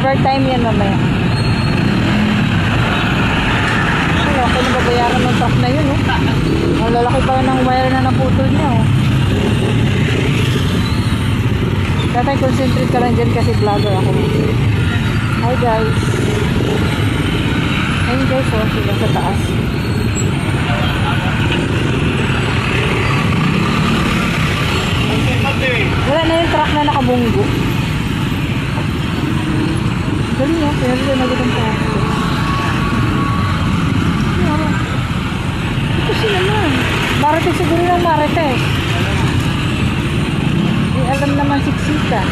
Overtime yan mamaya. Ay, okay na babayaran ng truck na yun, oh. Ang lalaki pa ng wire na naputol niya, oh. Tatay, concentrate ka lang dyan kasi vlogger ako. Hi guys. Ayun guys, oh, sila sa taas. Wala na yung truck na nakabunggo. Galing niya, pinagod na gudang truck. Ito sila naman. Marites siguro ng Marites. Di alam naman siksika.